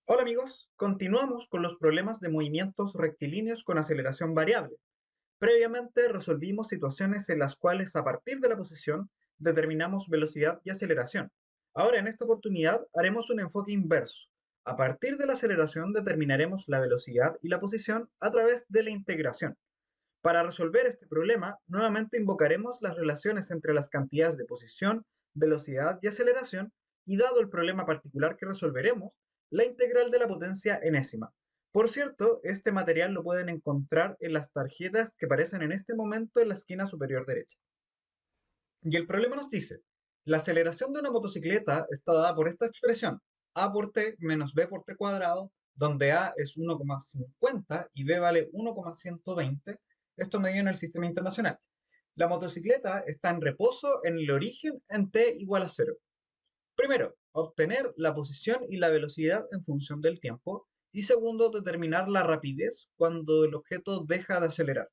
Hola amigos, continuamos con los problemas de movimientos rectilíneos con aceleración variable. Previamente resolvimos situaciones en las cuales a partir de la posición determinamos velocidad y aceleración. Ahora en esta oportunidad haremos un enfoque inverso. A partir de la aceleración determinaremos la velocidad y la posición a través de la integración. Para resolver este problema, nuevamente invocaremos las relaciones entre las cantidades de posición, velocidad y aceleración, y dado el problema particular que resolveremos, la integral de la potencia enésima. Por cierto, este material lo pueden encontrar en las tarjetas que aparecen en este momento en la esquina superior derecha. Y el problema nos dice, la aceleración de una motocicleta está dada por esta expresión, a por t menos b por t cuadrado, donde a es 1,50 y b vale 1,120, esto medido en el sistema internacional. La motocicleta está en reposo en el origen en t igual a 0. Primero, obtener la posición y la velocidad en función del tiempo. Y segundo, determinar la rapidez cuando el objeto deja de acelerar.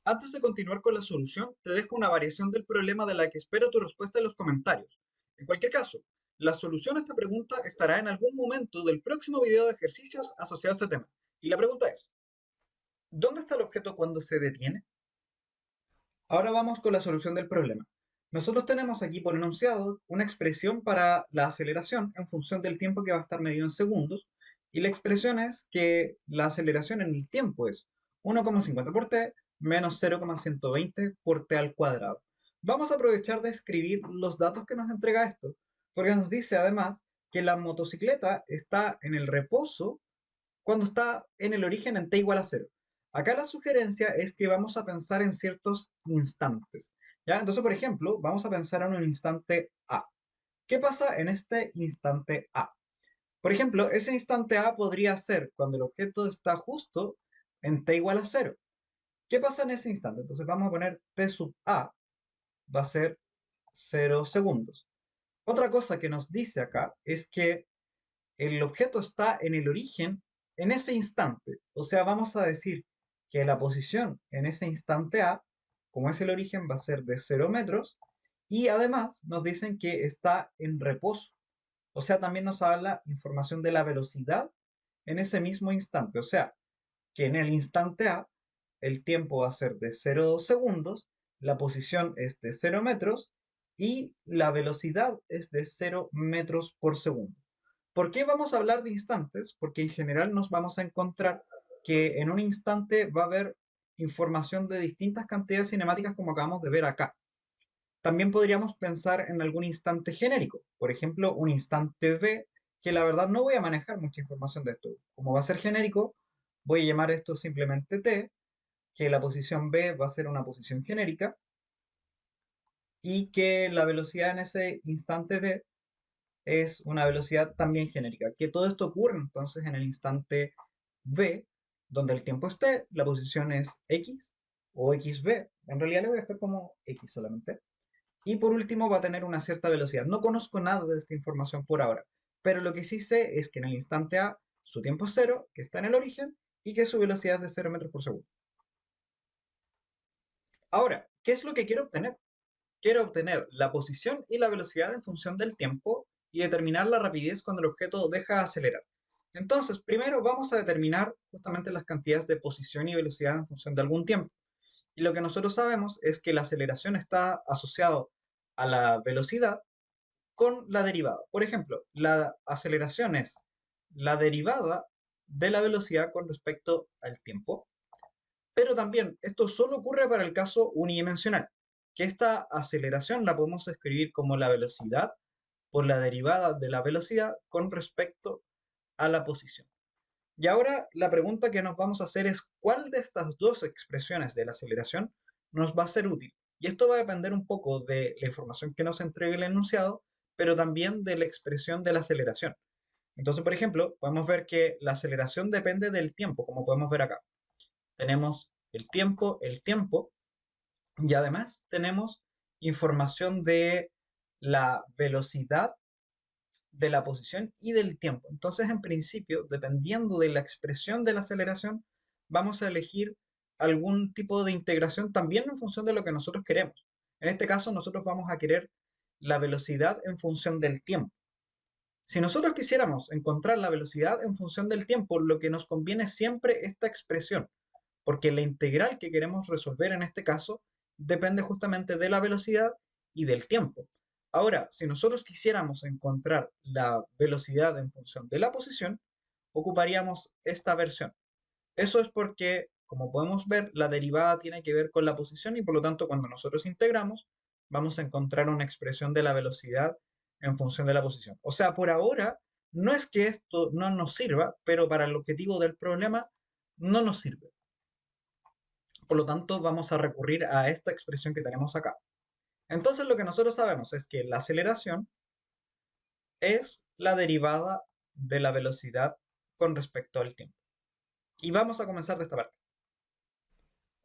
Antes de continuar con la solución, te dejo una variación del problema de la que espero tu respuesta en los comentarios. En cualquier caso, la solución a esta pregunta estará en algún momento del próximo video de ejercicios asociado a este tema. Y la pregunta es, ¿dónde está el objeto cuando se detiene? Ahora vamos con la solución del problema. Nosotros tenemos aquí por enunciado una expresión para la aceleración en función del tiempo que va a estar medido en segundos, y la expresión es que la aceleración en el tiempo es 1,50 por t menos 0,120 por t al cuadrado. Vamos a aprovechar de escribir los datos que nos entrega esto, porque nos dice además que la motocicleta está en el reposo cuando está en el origen en t igual a 0. Acá la sugerencia es que vamos a pensar en ciertos instantes. ¿Ya? Entonces, por ejemplo, vamos a pensar en un instante A. ¿Qué pasa en este instante A? Por ejemplo, ese instante A podría ser cuando el objeto está justo en t igual a 0. ¿Qué pasa en ese instante? Entonces vamos a poner t sub A va a ser 0 segundos. Otra cosa que nos dice acá es que el objeto está en el origen en ese instante. O sea, vamos a decir que la posición en ese instante A, como es el origen, va a ser de 0 metros. Y además nos dicen que está en reposo. O sea, también nos habla información de la velocidad en ese mismo instante. O sea, que en el instante A el tiempo va a ser de 0 segundos, la posición es de 0 metros y la velocidad es de 0 metros por segundo. ¿Por qué vamos a hablar de instantes? Porque en general nos vamos a encontrar que en un instante va a haber información de distintas cantidades cinemáticas como acabamos de ver acá. También podríamos pensar en algún instante genérico, por ejemplo, un instante V, que la verdad no voy a manejar mucha información de esto. Como va a ser genérico, voy a llamar esto simplemente T, que la posición B va a ser una posición genérica y que la velocidad en ese instante B es una velocidad también genérica. Que todo esto ocurre entonces en el instante V, donde el tiempo es T, la posición es X o XB. En realidad le voy a dejar como X solamente. Y por último va a tener una cierta velocidad. No conozco nada de esta información por ahora, pero lo que sí sé es que en el instante A su tiempo es cero, que está en el origen, y que su velocidad es de 0 metros por segundo. Ahora, ¿qué es lo que quiero obtener? Quiero obtener la posición y la velocidad en función del tiempo y determinar la rapidez cuando el objeto deja de acelerar. Entonces, primero vamos a determinar justamente las cantidades de posición y velocidad en función de algún tiempo. Y lo que nosotros sabemos es que la aceleración está asociado a la velocidad con la derivada. Por ejemplo, la aceleración es la derivada de la velocidad con respecto al tiempo, pero también esto solo ocurre para el caso unidimensional, que esta aceleración la podemos escribir como la velocidad por la derivada de la velocidad con respecto a la posición. Y ahora la pregunta que nos vamos a hacer es cuál de estas dos expresiones de la aceleración nos va a ser útil. Y esto va a depender un poco de la información que nos entregue el enunciado, pero también de la expresión de la aceleración. Entonces, por ejemplo, podemos ver que la aceleración depende del tiempo, como podemos ver acá. Tenemos el tiempo, y además tenemos información de la velocidad, de la posición y del tiempo. Entonces, en principio, dependiendo de la expresión de la aceleración, vamos a elegir algún tipo de integración también en función de lo que nosotros queremos. En este caso, nosotros vamos a querer la velocidad en función del tiempo. Si nosotros quisiéramos encontrar la velocidad en función del tiempo, lo que nos conviene siempre esta expresión, porque la integral que queremos resolver en este caso depende justamente de la velocidad y del tiempo. Ahora, si nosotros quisiéramos encontrar la velocidad en función de la posición, ocuparíamos esta versión. Eso es porque, como podemos ver, la derivada tiene que ver con la posición y por lo tanto cuando nosotros integramos, vamos a encontrar una expresión de la velocidad en función de la posición. O sea, por ahora, no es que esto no nos sirva, pero para el objetivo del problema no nos sirve. Por lo tanto, vamos a recurrir a esta expresión que tenemos acá. Entonces, lo que nosotros sabemos es que la aceleración es la derivada de la velocidad con respecto al tiempo. Y vamos a comenzar de esta parte.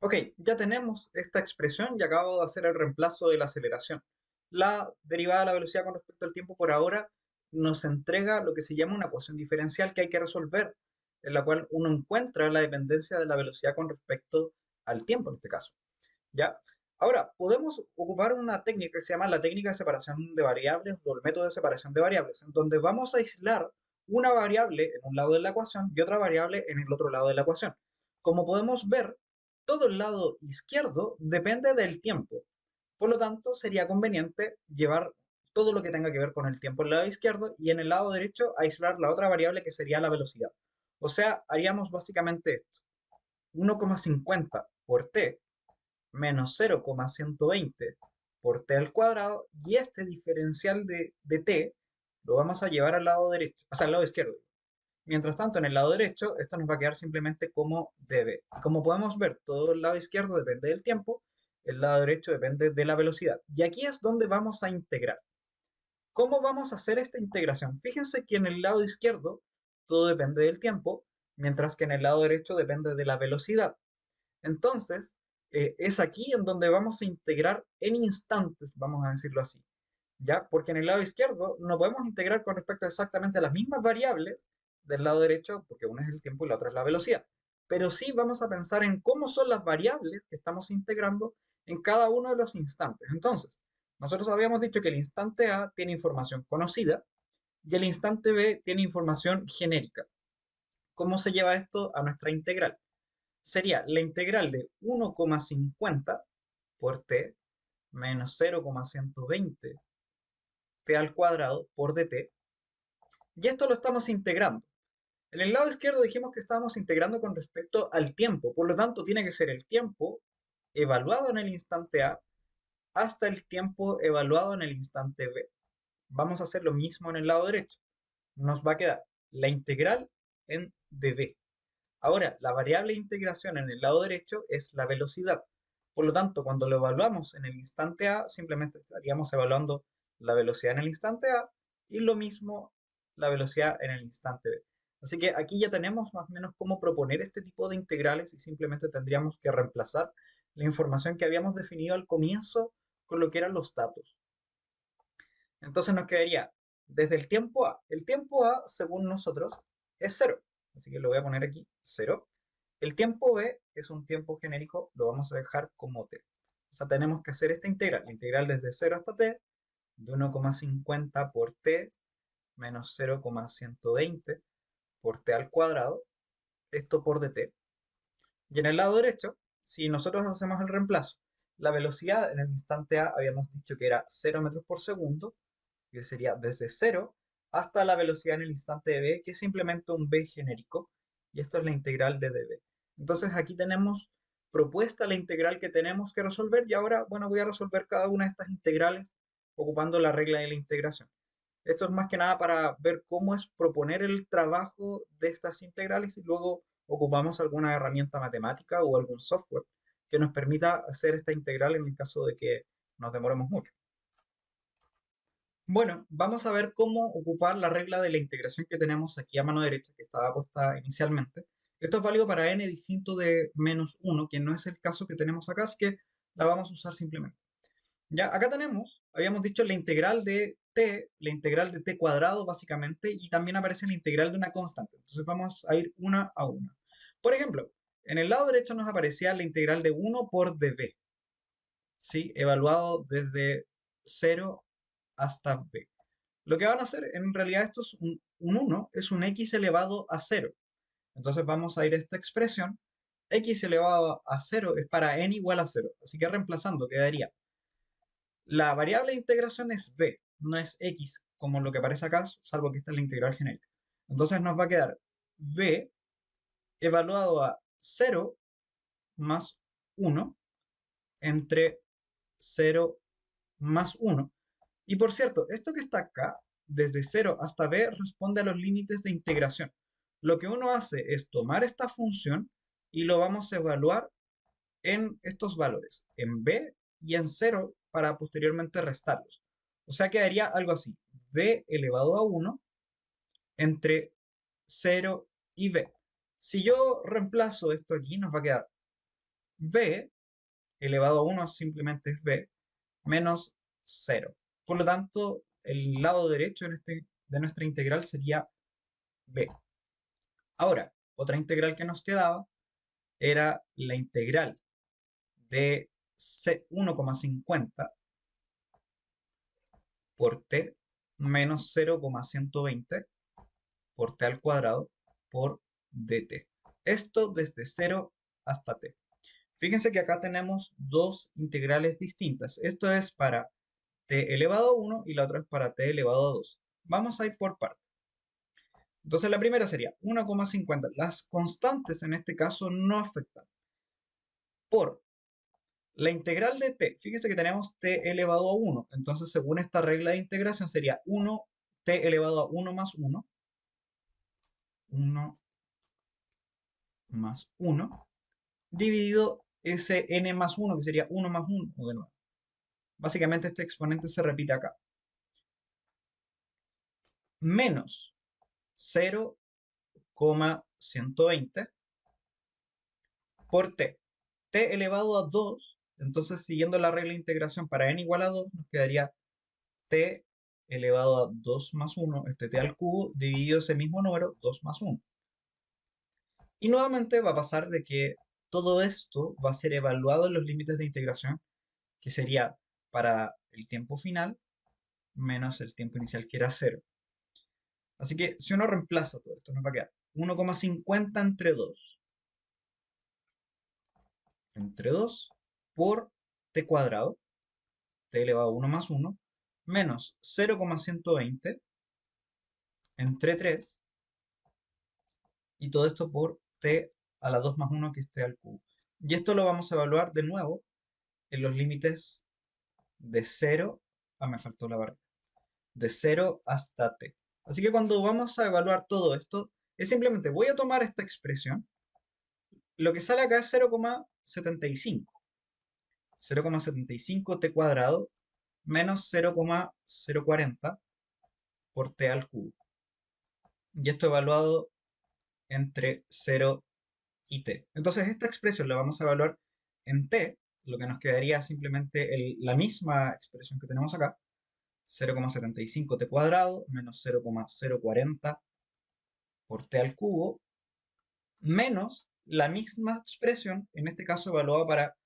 Ok, ya tenemos esta expresión y acabo de hacer el reemplazo de la aceleración. La derivada de la velocidad con respecto al tiempo por ahora nos entrega lo que se llama una ecuación diferencial que hay que resolver, en la cual uno encuentra la dependencia de la velocidad con respecto al tiempo en este caso. ¿Ya? Ahora, podemos ocupar una técnica que se llama la técnica de separación de variables o el método de separación de variables, en donde vamos a aislar una variable en un lado de la ecuación y otra variable en el otro lado de la ecuación. Como podemos ver, todo el lado izquierdo depende del tiempo. Por lo tanto, sería conveniente llevar todo lo que tenga que ver con el tiempo en el lado izquierdo y en el lado derecho aislar la otra variable que sería la velocidad. O sea, haríamos básicamente esto. 1,50 por t menos 0,120 por t al cuadrado y este diferencial de t lo vamos a llevar al lado derecho, o sea, al lado izquierdo. Mientras tanto, en el lado derecho, esto nos va a quedar simplemente como db. Y como podemos ver, todo el lado izquierdo depende del tiempo, el lado derecho depende de la velocidad. Y aquí es donde vamos a integrar. ¿Cómo vamos a hacer esta integración? Fíjense que en el lado izquierdo todo depende del tiempo, mientras que en el lado derecho depende de la velocidad. Entonces, es aquí en donde vamos a integrar en instantes, vamos a decirlo así. ¿Ya? Porque en el lado izquierdo no podemos integrar con respecto a exactamente las mismas variables del lado derecho, porque una es el tiempo y la otra es la velocidad. Pero sí vamos a pensar en cómo son las variables que estamos integrando en cada uno de los instantes. Entonces, nosotros habíamos dicho que el instante A tiene información conocida y el instante B tiene información genérica. ¿Cómo se lleva esto a nuestra integral? Sería la integral de 1,50 por t menos 0,120 t al cuadrado por dt. Y esto lo estamos integrando. En el lado izquierdo dijimos que estábamos integrando con respecto al tiempo, por lo tanto tiene que ser el tiempo evaluado en el instante A hasta el tiempo evaluado en el instante B. Vamos a hacer lo mismo en el lado derecho. Nos va a quedar la integral en dB. Ahora, la variable de integración en el lado derecho es la velocidad. Por lo tanto, cuando lo evaluamos en el instante A, simplemente estaríamos evaluando la velocidad en el instante A y lo mismo la velocidad en el instante B. Así que aquí ya tenemos más o menos cómo proponer este tipo de integrales y simplemente tendríamos que reemplazar la información que habíamos definido al comienzo con lo que eran los datos. Entonces nos quedaría desde el tiempo A. El tiempo A, según nosotros, es 0. Así que lo voy a poner aquí, 0. El tiempo B es un tiempo genérico, lo vamos a dejar como t. O sea, tenemos que hacer esta integral, la integral desde 0 hasta t, de 1,50 por t menos 0,120 por t al cuadrado, esto por dt. Y en el lado derecho, si nosotros hacemos el reemplazo, la velocidad en el instante A habíamos dicho que era 0 metros por segundo, que sería desde 0 hasta la velocidad en el instante b, que es simplemente un b genérico, y esto es la integral de db. Entonces aquí tenemos propuesta la integral que tenemos que resolver, y ahora, bueno, voy a resolver cada una de estas integrales ocupando la regla de la integración. Esto es más que nada para ver cómo es proponer el trabajo de estas integrales y luego ocupamos alguna herramienta matemática o algún software que nos permita hacer esta integral en el caso de que nos demoremos mucho. Bueno, vamos a ver cómo ocupar la regla de la integración que tenemos aquí a mano derecha, que estaba puesta inicialmente. Esto es válido para n distinto de menos 1, que no es el caso que tenemos acá, así que la vamos a usar simplemente. Ya, acá tenemos, habíamos dicho la integral de t, la integral de t cuadrado básicamente, y también aparece la integral de una constante. Entonces vamos a ir una a una. Por ejemplo, en el lado derecho nos aparecía la integral de 1 por db, ¿sí? Evaluado desde 0 hasta b. Lo que van a hacer, en realidad esto es un 1, es un x elevado a 0. Entonces vamos a ir a esta expresión. X elevado a 0 es para n igual a 0. Así que reemplazando quedaría, la variable de integración es b, no es x como lo que aparece acá, salvo que esta es la integral genérica. Entonces nos va a quedar b evaluado a 0 más 1 entre 0 más 1. Y por cierto, esto que está acá, desde 0 hasta b, responde a los límites de integración. Lo que uno hace es tomar esta función y lo vamos a evaluar en estos valores, en b y en 0, para posteriormente restarlos. O sea, quedaría algo así, b elevado a 1 entre 0 y b. Si yo reemplazo esto aquí, nos va a quedar b elevado a 1 simplemente es b, menos 0. Por lo tanto, el lado derecho de nuestra integral sería b. Ahora, otra integral que nos quedaba era la integral de 1,50 por t menos 0,120 por t al cuadrado por dt. Esto desde 0 hasta t. Fíjense que acá tenemos dos integrales distintas. Esto es para t elevado a 1 y la otra es para t elevado a 2. Vamos a ir por partes. Entonces la primera sería 1,50. Las constantes en este caso no afectan. Por la integral de t, fíjense que tenemos t elevado a 1. Entonces según esta regla de integración sería 1 t elevado a 1 más 1. 1 más 1 dividido ese n más 1, que sería 1 más 1 de nuevo. Básicamente este exponente se repite acá. Menos 0,120 por t. T elevado a 2, entonces siguiendo la regla de integración para n igual a 2, nos quedaría t elevado a 2 más 1, este t al cubo, dividido ese mismo número, 2 más 1. Y nuevamente va a pasar de que todo esto va a ser evaluado en los límites de integración, que sería para el tiempo final menos el tiempo inicial, que era 0. Así que si uno reemplaza todo esto, nos va a quedar 1,50 entre 2 por t cuadrado, t elevado a 1 más 1, menos 0,120 entre 3, y todo esto por t a la 2 más 1, que es t al cubo. Y esto lo vamos a evaluar de nuevo en los límites de 0, me faltó la barra, de 0 hasta t. Así que cuando vamos a evaluar todo esto, es simplemente voy a tomar esta expresión, lo que sale acá es 0,75. 0,75 t cuadrado menos 0,040 por t al cubo. Y esto evaluado entre 0 y t. Entonces esta expresión la vamos a evaluar en t, lo que nos quedaría simplemente la misma expresión que tenemos acá, 0,75 t cuadrado menos 0,040 por t al cubo, menos la misma expresión, en este caso evaluada para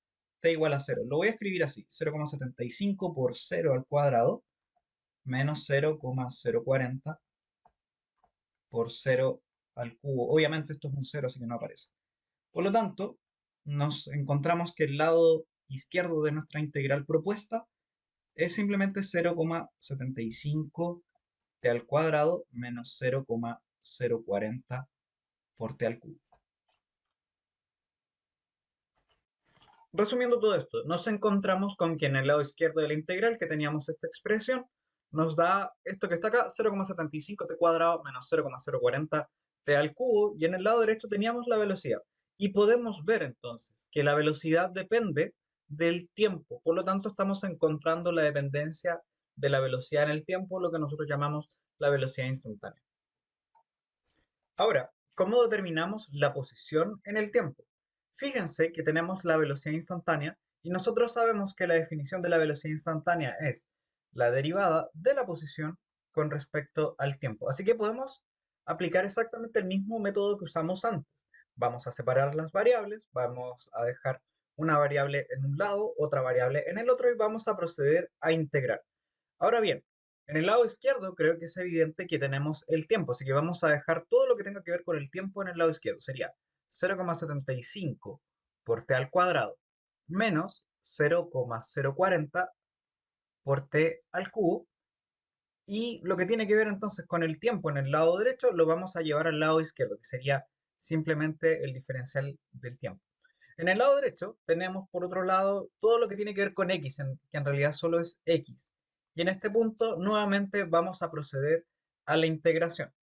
t igual a 0. Lo voy a escribir así, 0,75 por 0 al cuadrado menos 0,040 por 0 al cubo. Obviamente esto es un 0, así que no aparece. Por lo tanto, nos encontramos que el lado izquierdo de nuestra integral propuesta es simplemente 0,75 t al cuadrado menos 0,040 por t al cubo. Resumiendo todo esto, nos encontramos con que en el lado izquierdo de la integral, que teníamos esta expresión, nos da esto que está acá, 0,75 t cuadrado menos 0,040 t al cubo, y en el lado derecho teníamos la velocidad. Y podemos ver entonces que la velocidad depende del tiempo, por lo tanto estamos encontrando la dependencia de la velocidad en el tiempo, lo que nosotros llamamos la velocidad instantánea. Ahora, ¿cómo determinamos la posición en el tiempo? Fíjense que tenemos la velocidad instantánea y nosotros sabemos que la definición de la velocidad instantánea es la derivada de la posición con respecto al tiempo. Así que podemos aplicar exactamente el mismo método que usamos antes. Vamos a separar las variables, vamos a dejar una variable en un lado, otra variable en el otro y vamos a proceder a integrar. Ahora bien, En el lado izquierdo creo que es evidente que tenemos el tiempo, así que vamos a dejar todo lo que tenga que ver con el tiempo en el lado izquierdo. Sería 0,75 por t al cuadrado menos 0,040 por t al cubo. Y lo que tiene que ver entonces con el tiempo en el lado derecho lo vamos a llevar al lado izquierdo, que sería simplemente el diferencial del tiempo. En el lado derecho tenemos por otro lado todo lo que tiene que ver con x, que en realidad solo es x. Y en este punto nuevamente vamos a proceder a la integración.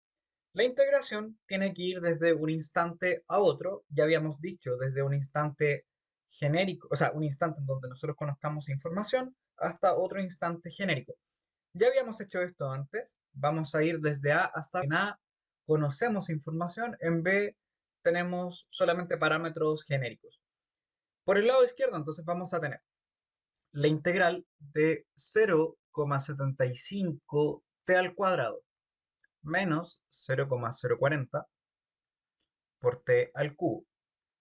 La integración tiene que ir desde un instante a otro, ya habíamos dicho, desde un instante genérico, o sea, un instante en donde nosotros conozcamos información, hasta otro instante genérico. Ya habíamos hecho esto antes, vamos a ir desde A hasta B. En A conocemos información, en B tenemos solamente parámetros genéricos. Por el lado izquierdo, entonces vamos a tener la integral de 0,75 t al cuadrado menos 0,040 por t al cubo.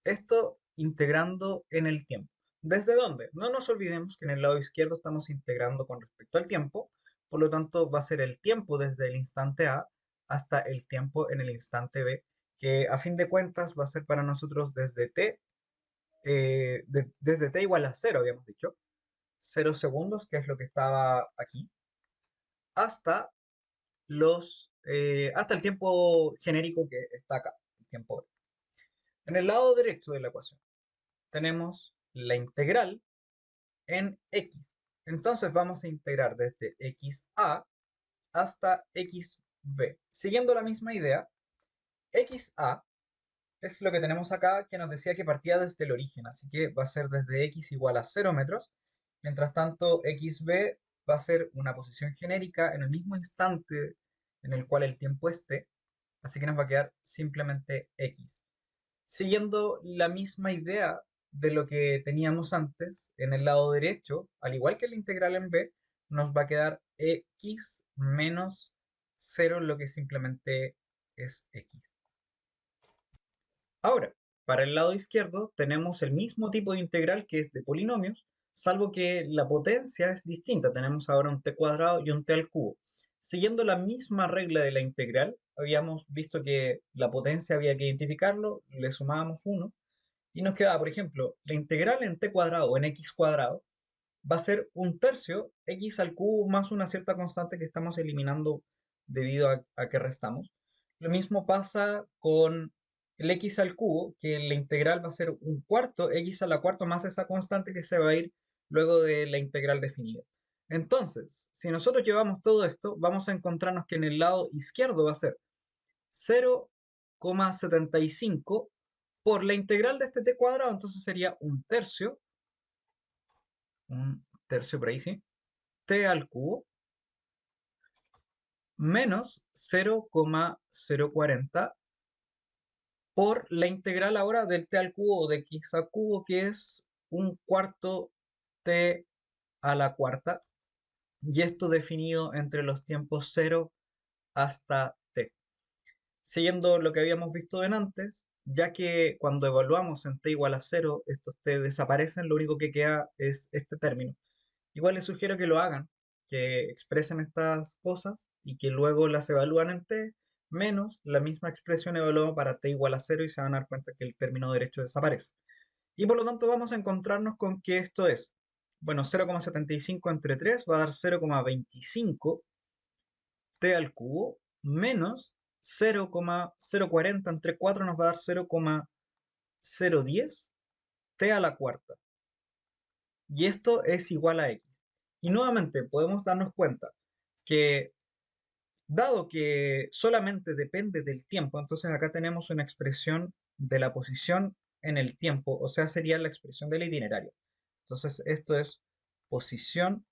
Esto integrando en el tiempo. ¿Desde dónde? No nos olvidemos que en el lado izquierdo estamos integrando con respecto al tiempo, por lo tanto va a ser el tiempo desde el instante A hasta el tiempo en el instante B, que a fin de cuentas va a ser para nosotros desde t, desde t igual a 0, habíamos dicho, 0 segundos, que es lo que estaba aquí, hasta hasta el tiempo genérico que está acá, el tiempo B. En el lado derecho de la ecuación tenemos la integral en x. Entonces vamos a integrar desde xa hasta xb. Siguiendo la misma idea, xa es lo que tenemos acá, que nos decía que partía desde el origen, así que va a ser desde x igual a 0 metros. Mientras tanto, xb va a ser una posición genérica en el mismo instante en el cual el tiempo esté, así que nos va a quedar simplemente x. Siguiendo la misma idea de lo que teníamos antes, en el lado derecho, al igual que la integral en b, nos va a quedar x menos 0, lo que simplemente es x. Ahora, para el lado izquierdo tenemos el mismo tipo de integral que es de polinomios, salvo que la potencia es distinta. Tenemos ahora un t cuadrado y un t al cubo. Siguiendo la misma regla de la integral, habíamos visto que la potencia había que identificarlo, le sumábamos 1 y nos quedaba, por ejemplo, la integral en t cuadrado o en x cuadrado va a ser un tercio x al cubo más una cierta constante que estamos eliminando debido a que restamos. Lo mismo pasa con el x al cubo, que la integral va a ser un cuarto x a la cuarta más esa constante que se va a ir luego de la integral definida. Entonces, si nosotros llevamos todo esto, vamos a encontrarnos que en el lado izquierdo va a ser 0,75 por la integral de este t cuadrado, entonces sería un tercio por ahí, ¿sí? T al cubo menos 0,040 por la integral ahora del t al cubo o de x al cubo, que es un cuarto t a la cuarta, y esto definido entre los tiempos 0 hasta t. Siguiendo lo que habíamos visto en antes, ya que cuando evaluamos en t igual a 0, estos t desaparecen, lo único que queda es este término. Igual les sugiero que lo hagan, que expresen estas cosas y que luego las evalúan en t menos la misma expresión evaluada para t igual a 0 y se van a dar cuenta que el término derecho desaparece. Y por lo tanto vamos a encontrarnos con que esto es, bueno, 0,75 entre 3 va a dar 0,25 t al cubo menos 0,040 entre 4 nos va a dar 0,010 t a la cuarta. Y esto es igual a x. Y nuevamente podemos darnos cuenta que dado que solamente depende del tiempo, entonces acá tenemos una expresión de la posición en el tiempo, o sea, sería la expresión del itinerario. Entonces esto es posición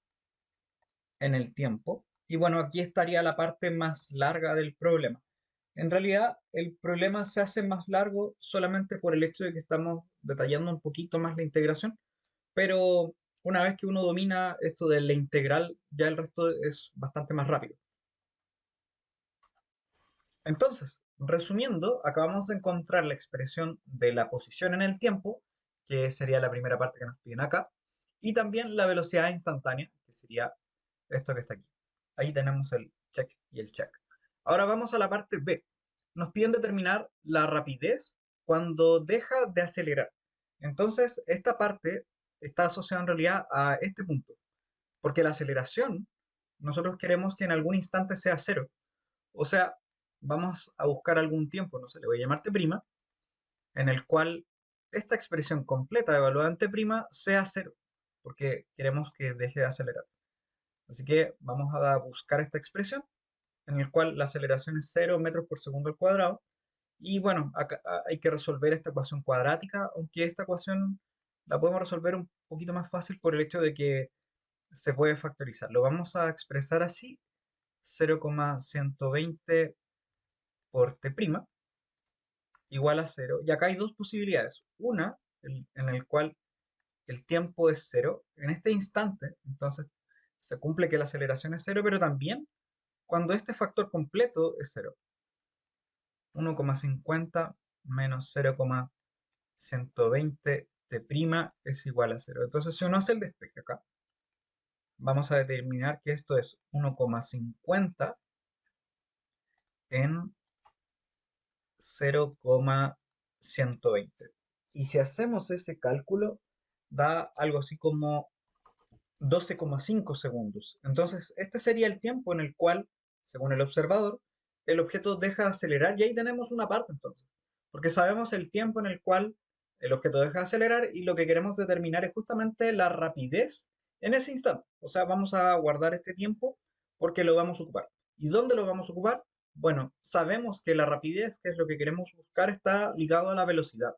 en el tiempo. Y bueno, aquí estaría la parte más larga del problema. En realidad, el problema se hace más largo solamente por el hecho de que estamos detallando un poquito más la integración, pero una vez que uno domina esto de la integral, ya el resto es bastante más rápido. Entonces, resumiendo, acabamos de encontrar la expresión de la posición en el tiempo, que sería la primera parte que nos piden acá, y también la velocidad instantánea, que sería esto que está aquí. Ahí tenemos el check y el check. Ahora vamos a la parte B. Nos piden determinar la rapidez cuando deja de acelerar. Entonces, esta parte está asociada en realidad a este punto, porque la aceleración, nosotros queremos que en algún instante sea cero. O sea, vamos a buscar algún tiempo, no sé, le voy a llamar t', en el cual esta expresión completa evaluada en t' sea cero, porque queremos que deje de acelerar. Así que vamos a buscar esta expresión en el cual la aceleración es 0 metros por segundo al cuadrado. Y bueno, acá hay que resolver esta ecuación cuadrática, aunque esta ecuación la podemos resolver un poquito más fácil por el hecho de que se puede factorizar. Lo vamos a expresar así, 0,120 por t' igual a 0. Y acá hay dos posibilidades. Una, en el cual el tiempo es 0 en este instante, entonces se cumple que la aceleración es 0, pero también cuando este factor completo es 0. 1,50 menos 0,120 t' es igual a 0. Entonces, si uno hace el despeje acá, vamos a determinar que esto es 1,50 en 0,120. Y si hacemos ese cálculo, da algo así como 12,5 segundos. Entonces, este sería el tiempo en el cual, según el observador, el objeto deja de acelerar y ahí tenemos una parte entonces. Porque sabemos el tiempo en el cual el objeto deja de acelerar y lo que queremos determinar es justamente la rapidez en ese instante. O sea, vamos a guardar este tiempo porque lo vamos a ocupar. ¿Y dónde lo vamos a ocupar? Bueno, sabemos que la rapidez, que es lo que queremos buscar, está ligado a la velocidad.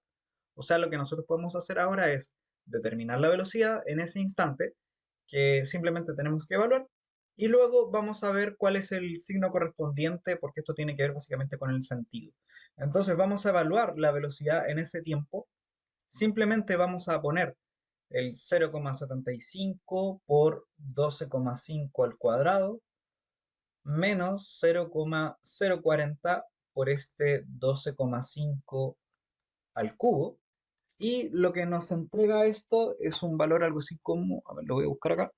O sea, lo que nosotros podemos hacer ahora es determinar la velocidad en ese instante que simplemente tenemos que evaluar. Y luego vamos a ver cuál es el signo correspondiente, porque esto tiene que ver básicamente con el sentido. Entonces vamos a evaluar la velocidad en ese tiempo. Simplemente vamos a poner el 0,75 por 12,5 al cuadrado menos 0,040 por este 12,5 al cubo. Y lo que nos entrega esto es un valor algo así como, a ver, lo voy a buscar acá,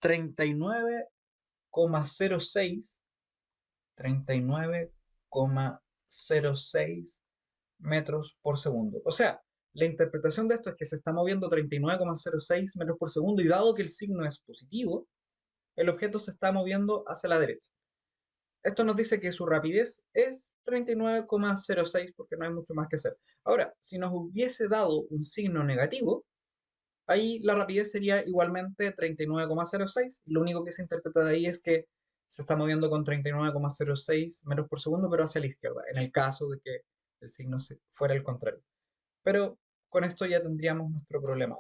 39,06 39,06 metros por segundo. O sea, la interpretación de esto es que se está moviendo 39,06 metros por segundo y dado que el signo es positivo, el objeto se está moviendo hacia la derecha. Esto nos dice que su rapidez es 39,06 porque no hay mucho más que hacer. Ahora, si nos hubiese dado un signo negativo, ahí la rapidez sería igualmente 39,06. Lo único que se interpreta de ahí es que se está moviendo con 39,06 metros por segundo, pero hacia la izquierda, en el caso de que el signo fuera el contrario. Pero con esto ya tendríamos nuestro problema.